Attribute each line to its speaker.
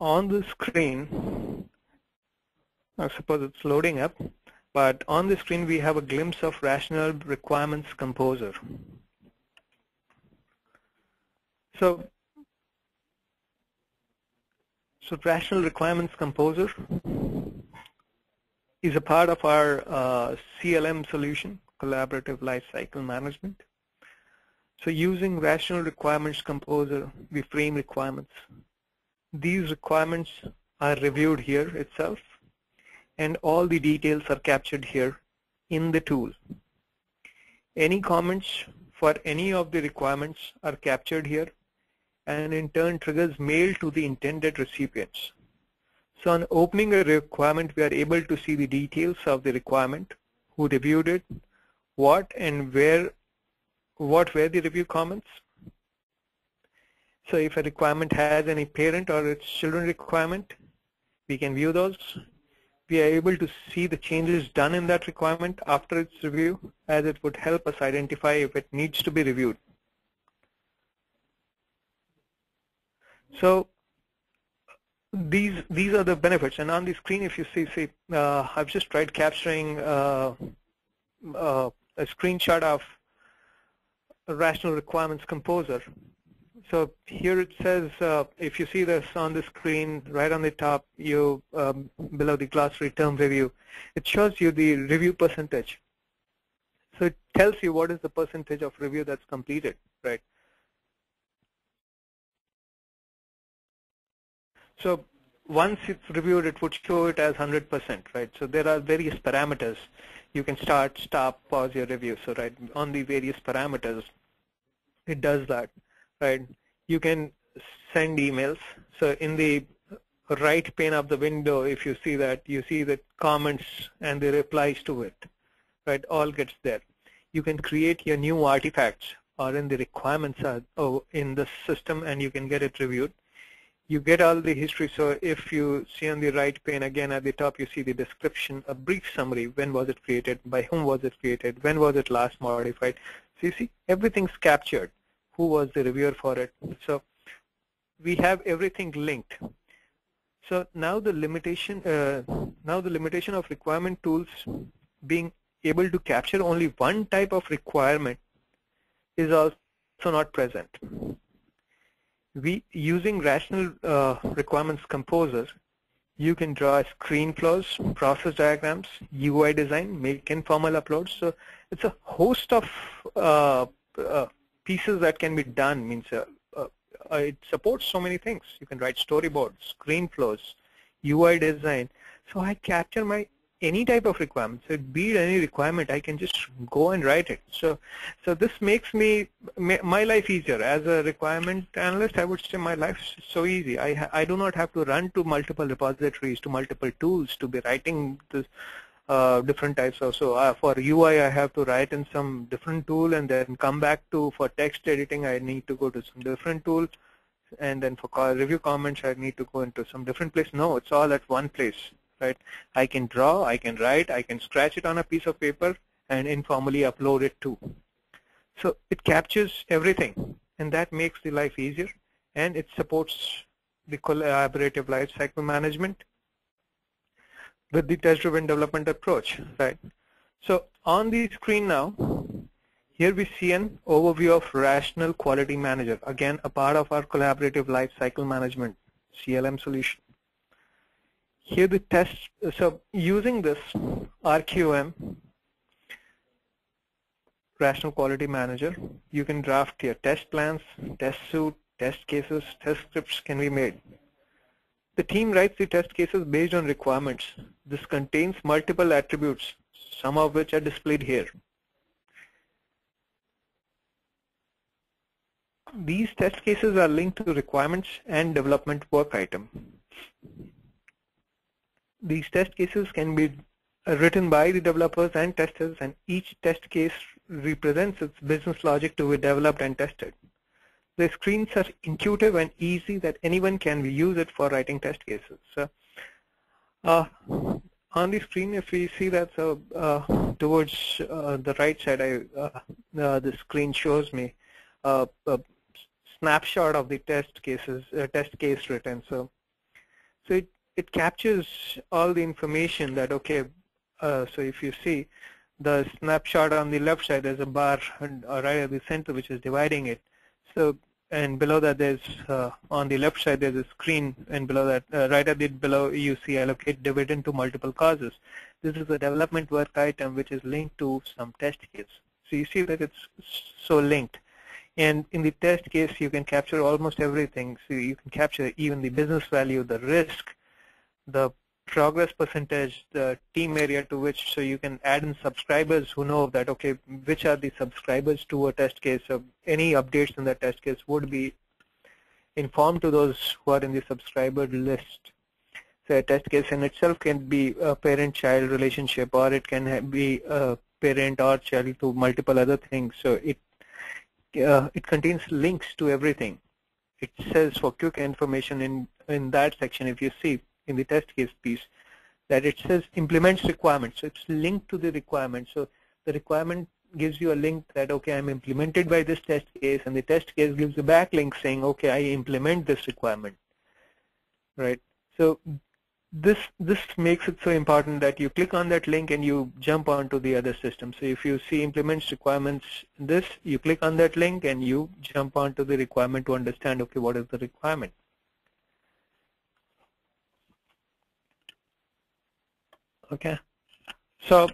Speaker 1: On the screen, I suppose it's loading up, but on the screen we have a glimpse of Rational Requirements Composer. So Rational Requirements Composer is a part of our CLM solution, Collaborative Lifecycle Management. So using Rational Requirements Composer, we frame requirements. These requirements are reviewed here itself, and all the details are captured here in the tool. Any comments for any of the requirements are captured here, and in turn triggers mail to the intended recipients. So on opening a requirement, we are able to see the details of the requirement, who reviewed it, what were the review comments. So if a requirement has any parent or its children requirement, we can view those. We are able to see the changes done in that requirement after its review, as it would help us identify if it needs to be reviewed. So these are the benefits. And on the screen, if you see, I've just tried capturing a screenshot of a Rational Requirements Composer. So here it says, if you see this on the screen, right on the top, below the glossary term review, it shows you the review percentage. So it tells you what is the percentage of review that's completed, right? So once it's reviewed, it would show it as 100%, right? So there are various parameters. You can start, stop, pause your review. So right on the various parameters, it does that, right? You can send emails. So in the right pane of the window, if you see that, you see the comments and the replies to it, right? All gets there. You can create your new artifacts or in the requirements in the system, and you can get it reviewed. You get all the history. So if you see on the right pane again at the top, you see the description, a brief summary. When was it created? By whom was it created? When was it last modified? So you see everything's captured. Who was the reviewer for it? So we have everything linked. So now the limitation of requirement tools being able to capture only one type of requirement is also not present. Using Rational Requirements Composer, you can draw screen flows, process diagrams, UI design, make informal uploads. So it's a host of pieces that can be done. Means it supports so many things. You can write storyboards, screen flows, UI design. So I capture any type of requirement. So be it any requirement, I can just go and write it. So this makes my life easier. As a requirement analyst, I would say my life is so easy. I do not have to run to multiple repositories, to multiple tools to be writing this different types of. So for UI, I have to write in some different tool, and then come back for text editing, I need to go to some different tool, and then for review comments, I need to go into some different place. No, it's all at one place. Right? I can draw, I can write, I can scratch it on a piece of paper and informally upload it too. So it captures everything, and that makes the life easier, and it supports the collaborative lifecycle management with the test-driven development approach, right? So on the screen now, here we see an overview of Rational Quality Manager, again a part of our collaborative lifecycle management CLM solution. Here the test, so using this RQM, Rational Quality Manager, you can draft your test plans, test suite, test cases, test scripts can be made. The team writes the test cases based on requirements. This contains multiple attributes, some of which are displayed here. These test cases are linked to requirements and development work item. These test cases can be written by the developers and testers, and each test case represents its business logic to be developed and tested. The screens are intuitive and easy that anyone can use it for writing test cases. So, on the screen, if we see that, so towards the right side, the screen shows me a snapshot of the test case written. So So it captures all the information that, okay, so if you see the snapshot on the left side, there's a bar right at the center which is dividing it. So, and below that there's, on the left side there's a screen, and below that, right at the below you see allocate dividend to multiple causes. This is a development work item which is linked to some test case. So you see that it's so linked. And in the test case, you can capture almost everything. So you can capture even the business value, the risk, the progress percentage, the team area to which, so you can add in subscribers who know that, okay, which are the subscribers to a test case. So any updates in the test case would be informed to those who are in the subscriber list. So a test case in itself can be a parent-child relationship, or it can be a parent or child to multiple other things. So it contains links to everything. It says for quick information in that section, if you see in the test case piece, that it says implements requirements. So it's linked to the requirement. So the requirement gives you a link that, okay, I'm implemented by this test case, and the test case gives a backlink saying, okay, I implement this requirement, right? So this makes it so important that you click on that link and you jump onto the other system. So if you see implements requirements, you click on that link and you jump onto the requirement to understand, okay, what is the requirement. Okay, so